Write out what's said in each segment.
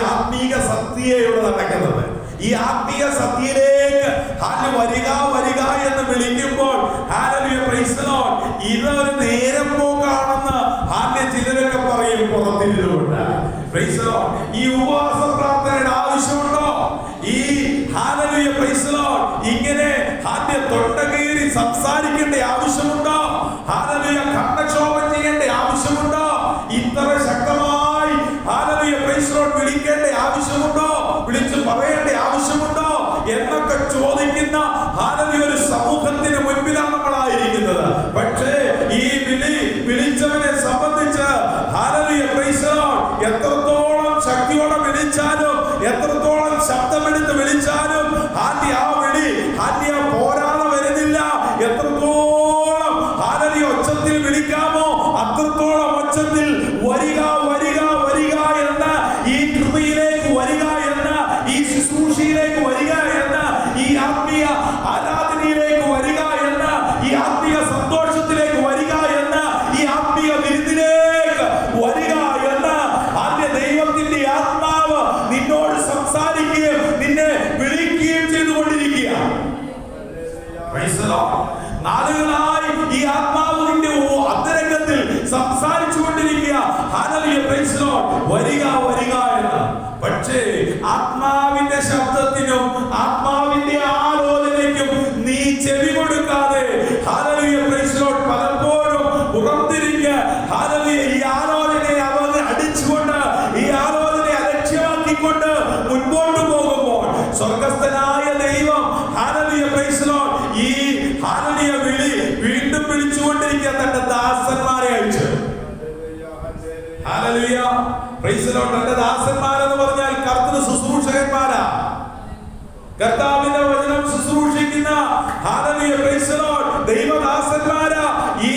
ആത്മീക സത്യയുടെ നടക്കുന്നത്. ഈ ആത്മീയ സത്യയിലേക്ക് വരിക വരിക എന്ന് വിളിക്കുമ്പോൾ ഇതൊരു നേരം പോക്കാണെന്ന് ചിലരൊക്കെ പറയും പുറത്തിരുന്നുകൊണ്ട്. ഈ ഉപവാസ പ്രാർത്ഥനയുടെ ആവശ്യമുണ്ടോ? ഈ ഇങ്ങനെ തൊണ്ടകീറി സംസാരിക്കേണ്ട ആവശ്യമുണ്ടോ? കണ്ണക്ഷോഭം ചെയ്യേണ്ട ആവശ്യമുണ്ടോ? ഇത്ര ശക്തമായി വിളിക്കേണ്ട ആവശ്യമുണ്ടോ? വിളിച്ചു പറയേണ്ട ആവശ്യമുണ്ടോ എന്നൊക്കെ ചോദിക്കുന്ന ഒരു സമൂഹത്തിന് മുൻപിലാണ് നമ്മളായിരിക്കുന്നത്. പക്ഷേ ഈ വിളിച്ചവനെ സംബന്ധിച്ച് എത്രത്തോളം ശക്തിയോടെ വിളിച്ചാലും, എത്രത്തോളം ശബ്ദമെടുത്ത് വിളിച്ചാലും ആ വിളി പോരാതെ വരുന്നില്ല. എത്രത്തോളം ഒച്ചത്തിൽ വിളിക്കാമോ അത്രത്തോളം ഒച്ചത്തിൽ വരിക വരിക വരിക എന്ന ഈ കൃപയിലേക്ക് വരിക എന്ന ഈ ശുശ്രൂഷയിലേക്ക് വരിക എന്ന ഈ ആത്മീയ ആരാധനയിലേക്ക് വരിക എന്ന ഈ ആത്മീയ സന്തോഷത്തിലേക്ക് വരിക എന്ന ഈ ആത്മീയ വിരുന്നിലേക്ക് വരിക എന്ന ദൈവത്തിന്റെ ആത്മാവ് നിന്നോട് സംസാരിക്കുകയും നിന്നെ വിളിക്കുകയും ചെയ്തുകൊണ്ടിരിക്കുക. നാളുകളായി ഈ ആത്മാവ് നിന്റെ അന്തരംഗത്തിൽ സംസാരിച്ചു കൊണ്ടിരിക്കുക വരിക വരിക എന്ന്. പക്ഷേ ആത്മാവിന്റെ ശബ്ദത്തിനും ആത്മാവിന്റെ ആലോചനയ്ക്കും നീ ചെവി കൊടുക്കാതെ പലപ്പോഴും പുറത്തിരിഞ്ഞ് ഈ ആലോചനയെ അവർ അടിച്ചുകൊണ്ട്, ഈ ആലോചനയെ അലക്ഷ്യമാക്കിക്കൊണ്ട് മുൻപോട്ട് പോകുമ്പോൾ സ്വർഗസ്ഥനായ ദൈവം ഈ വിളി വീണ്ടും വിളിച്ചുകൊണ്ടിരിക്കുക തന്റെ ദാസന്മാരെ അയച്ചു. തന്റെ ദാസന്മാരെന്ന് പറഞ്ഞാൽ കർത്തൃ ശുശ്രൂഷകന്മാരാ. കർത്താവിന്റെ വചനം ശുശ്രൂഷിക്കുന്ന ദൈവദാസന്മാരാ. ഈ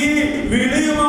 വിളിയും